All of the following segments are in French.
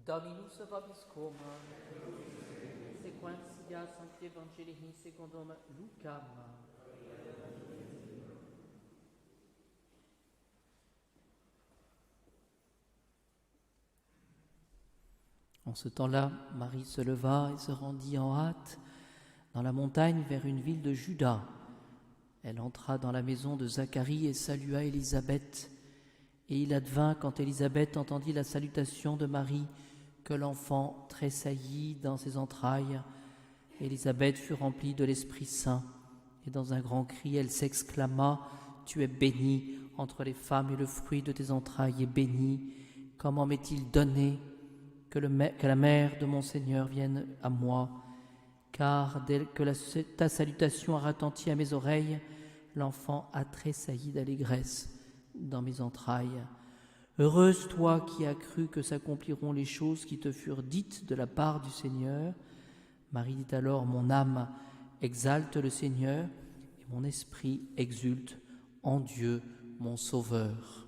Dominus vobiscum, sequentia Sancti Evangelii secundum Lucam. En ce temps-là, Marie se leva et se rendit en hâte dans la montagne vers une ville de Juda. Elle entra dans la maison de Zacharie et salua Élisabeth. Et il advint, quand Élisabeth entendit la salutation de Marie, que l'enfant tressaillit dans ses entrailles. Élisabeth fut remplie de l'Esprit Saint, et dans un grand cri, elle s'exclama : « Tu es bénie entre les femmes, et le fruit de tes entrailles est béni. Comment m'est-il donné que la mère de mon Seigneur vienne à moi ? Car dès que ta salutation a retenti à mes oreilles, l'enfant a tressailli d'allégresse dans mes entrailles. Heureuse toi qui as cru que s'accompliront les choses qui te furent dites de la part du Seigneur. » Marie dit alors : « Mon âme exalte le Seigneur, et mon esprit exulte en Dieu mon Sauveur. »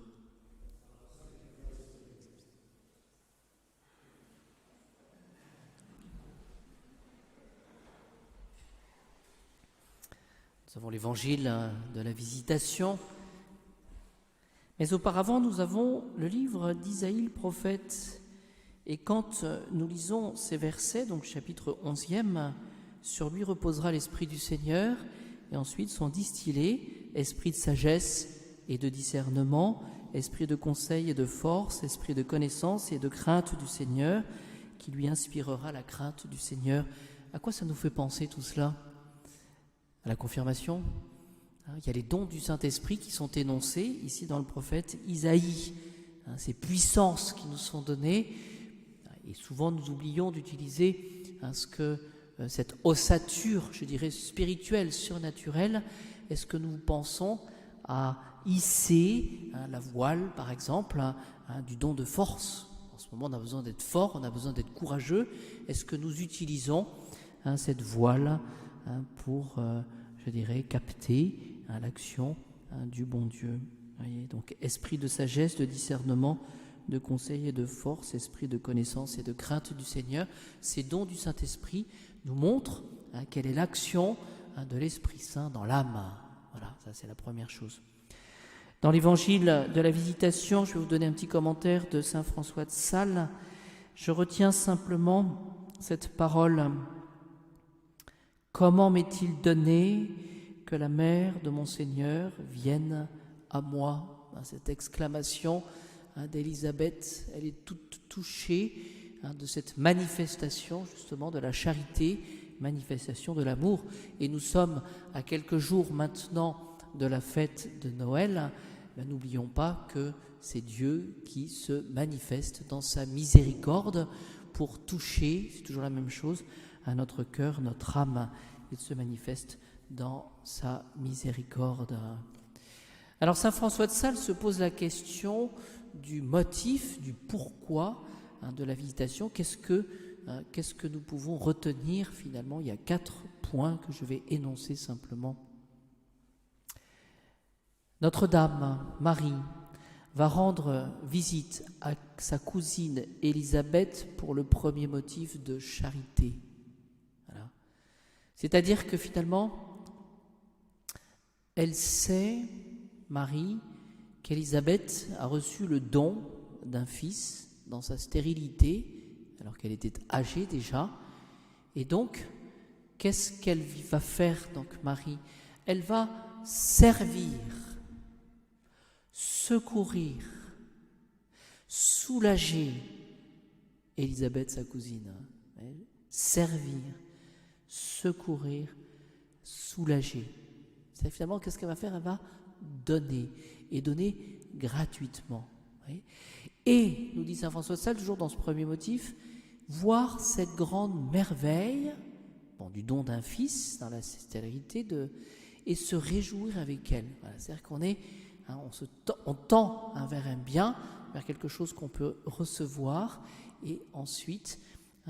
Nous avons l'évangile de la Visitation. Mais auparavant, nous avons le livre d'Isaïe le prophète. Et quand nous lisons ces versets, donc chapitre 11e, « Sur lui reposera l'Esprit du Seigneur », et ensuite sont distillés « Esprit de sagesse et de discernement, esprit de conseil et de force, esprit de connaissance et de crainte du Seigneur, qui lui inspirera la crainte du Seigneur. » À quoi ça nous fait penser tout cela ? À la confirmation. Il y a les dons du Saint-Esprit qui sont énoncés ici dans le prophète Isaïe, ces puissances qui nous sont données, et souvent nous oublions d'utiliser cette ossature, je dirais, spirituelle, surnaturelle. Est-ce que nous pensons à hisser la voile, par exemple, du don de force ? En ce moment, on a besoin d'être fort, on a besoin d'être courageux. Est-ce que nous utilisons cette voile pour, je dirais, capter l'action du bon Dieu. Voyez, donc esprit de sagesse, de discernement, de conseil et de force, esprit de connaissance et de crainte du Seigneur. Ces dons du Saint-Esprit nous montrent quelle est l'action de l'Esprit Saint dans l'âme. Voilà, ça c'est la première chose. Dans l'évangile de la Visitation, je vais vous donner un petit commentaire de saint François de Sales. Je retiens simplement cette parole : « Comment m'est-il donné que la mère de mon Seigneur vienne à moi ?» Cette exclamation d'Élisabeth, elle est toute touchée de cette manifestation justement de la charité, manifestation de l'amour. Et nous sommes à quelques jours maintenant de la fête de Noël. N'oublions pas que c'est Dieu qui se manifeste dans sa miséricorde pour toucher, c'est toujours la même chose, à notre cœur, notre âme. Il se manifeste dans sa miséricorde. Alors saint François de Sales se pose la question du motif, du pourquoi de la Visitation. Qu'est-ce que nous pouvons retenir finalement ? Il y a 4 points que je vais énoncer simplement. Notre-Dame, Marie, va rendre visite à sa cousine Élisabeth pour le premier motif de charité. Voilà. C'est-à-dire que finalement, elle sait, Marie, qu'Élisabeth a reçu le don d'un fils dans sa stérilité, alors qu'elle était âgée déjà. Et donc, qu'est-ce qu'elle va faire, donc Marie ? Elle va servir, secourir, soulager Élisabeth, sa cousine. Servir, secourir, soulager. C'est finalement, qu'est-ce qu'elle va faire ? Elle va donner, et donner gratuitement. Et, nous dit saint François de Sales, toujours dans ce premier motif, voir cette grande merveille du don d'un fils dans la stérilité, et se réjouir avec elle. Voilà, c'est-à-dire qu'on est, on tend vers un bien, vers quelque chose qu'on peut recevoir, et ensuite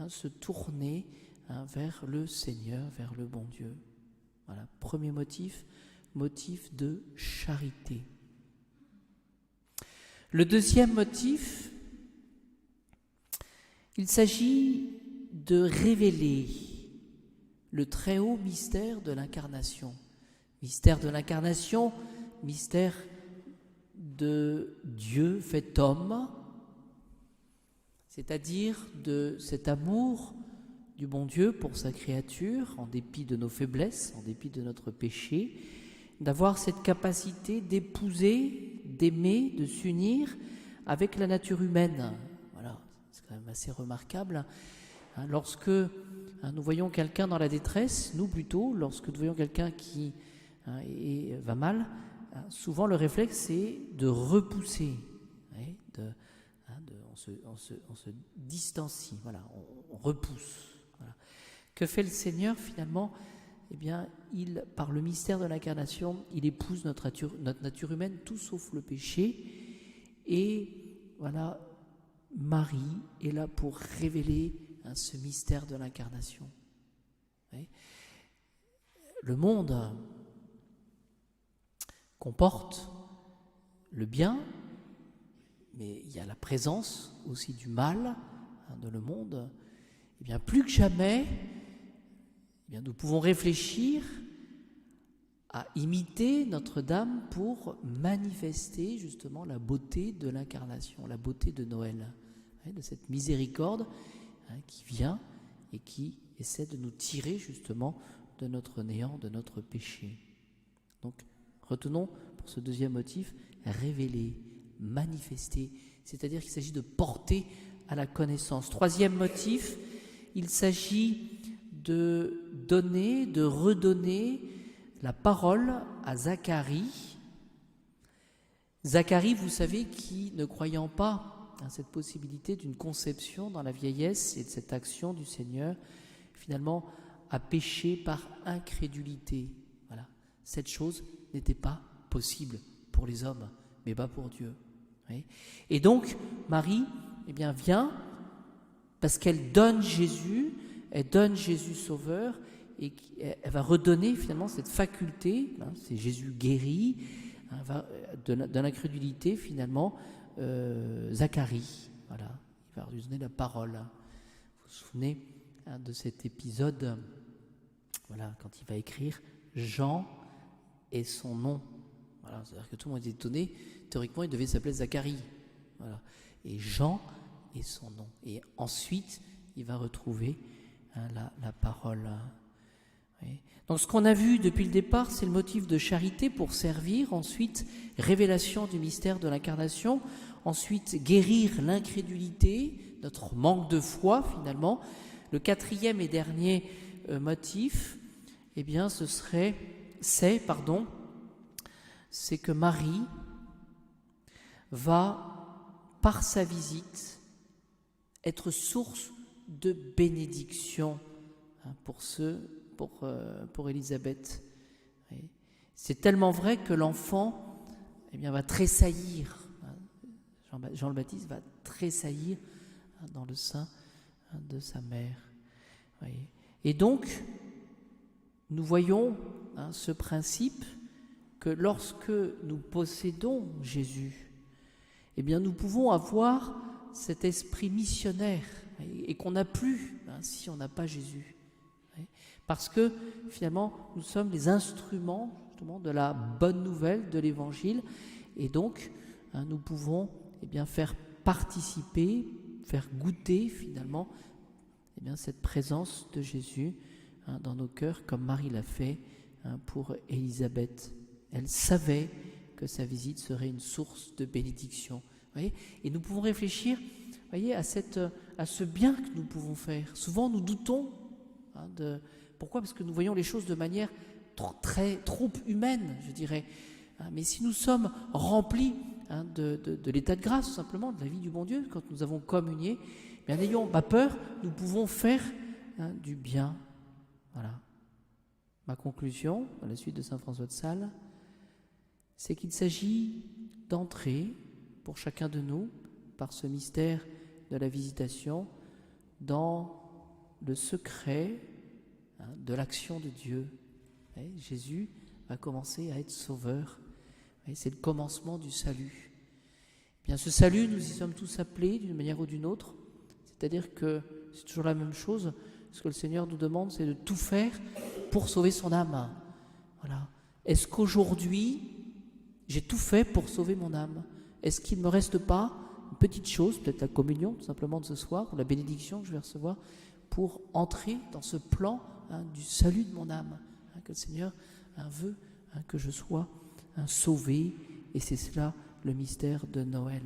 se tourner vers le Seigneur, vers le bon Dieu. Voilà, premier motif de charité. Le deuxième motif, Il s'agit de révéler le très haut mystère de l'incarnation. Mystère de l'incarnation, mystère de Dieu fait homme, c'est-à-dire de cet amour du bon Dieu pour sa créature, en dépit de nos faiblesses, en dépit de notre péché, d'avoir cette capacité d'épouser, d'aimer, de s'unir avec la nature humaine. Voilà, c'est quand même assez remarquable. Lorsque nous voyons quelqu'un dans la détresse, nous plutôt, lorsque nous voyons quelqu'un qui va mal, souvent le réflexe c'est de repousser, on se distancie, voilà, on repousse. Voilà. Que fait le Seigneur finalement ? Eh bien, par le mystère de l'incarnation, il épouse notre nature humaine, tout sauf le péché. Et voilà, Marie est là pour révéler ce mystère de l'incarnation. Le monde comporte le bien, mais il y a la présence aussi du mal dans le monde. Eh bien, plus que jamais, nous pouvons réfléchir à imiter Notre-Dame pour manifester justement la beauté de l'incarnation, la beauté de Noël, de cette miséricorde qui vient et qui essaie de nous tirer justement de notre néant, de notre péché. Donc, retenons pour ce deuxième motif, révéler, manifester, c'est-à-dire qu'il s'agit de porter à la connaissance. Troisième motif, il s'agit de donner, de redonner la parole à Zacharie. Zacharie, vous savez, qui, ne croyant pas à cette possibilité d'une conception dans la vieillesse et de cette action du Seigneur, finalement a péché par incrédulité. Voilà. Cette chose n'était pas possible pour les hommes, mais pas pour Dieu. Oui. Et donc, Marie vient parce qu'elle donne Jésus, elle donne Jésus sauveur, et elle va redonner finalement cette faculté, c'est Jésus guéri, de l'incrédulité finalement, Zacharie, voilà, il va lui donner la parole. Vous vous souvenez de cet épisode, voilà, quand il va écrire Jean et son nom. Voilà, c'est-à-dire que tout le monde est étonné. Théoriquement, il devait s'appeler Zacharie. Voilà. Et Jean et son nom. Et ensuite, il va retrouver la parole. Oui. Donc, ce qu'on a vu depuis le départ, c'est le motif de charité pour servir. Ensuite, révélation du mystère de l'incarnation. Ensuite, guérir l'incrédulité, notre manque de foi, finalement. Le quatrième et dernier motif, c'est que Marie va, par sa visite, être source de bénédiction pour Élisabeth. C'est tellement vrai que l'enfant va tressaillir. Jean le Baptiste va tressaillir dans le sein de sa mère. Et donc, nous voyons ce principe que lorsque nous possédons Jésus, nous pouvons avoir cet esprit missionnaire et qu'on n'a plus si on n'a pas Jésus. Parce que finalement, nous sommes les instruments justement de la bonne nouvelle de l'Évangile et donc nous pouvons faire participer, faire goûter finalement cette présence de Jésus dans nos cœurs comme Marie l'a fait pour Élisabeth. Elle savait que sa visite serait une source de bénédiction. Voyez, et nous pouvons réfléchir, à ce bien que nous pouvons faire. Souvent, nous doutons pourquoi ? Parce que nous voyons les choses de manière trop humaine, je dirais. Mais si nous sommes remplis de l'état de grâce, tout simplement, de la vie du bon Dieu, quand nous avons communié, n'ayons pas peur, nous pouvons faire du bien. Voilà. Ma conclusion, à la suite de saint François de Sales, c'est qu'il s'agit d'entrer, pour chacun de nous, par ce mystère de la visitation, dans le secret de l'action de Dieu. Jésus va commencer à être sauveur. C'est le commencement du salut. Bien, ce salut, nous y sommes tous appelés d'une manière ou d'une autre. C'est-à-dire que c'est toujours la même chose. Ce que le Seigneur nous demande, c'est de tout faire pour sauver son âme. Voilà. Est-ce qu'aujourd'hui, j'ai tout fait pour sauver mon âme? Est-ce qu'il ne me reste pas une petite chose, peut-être la communion tout simplement de ce soir, ou la bénédiction que je vais recevoir, pour entrer dans ce plan du salut de mon âme, que le Seigneur veut que je sois sauvé, et c'est cela le mystère de Noël.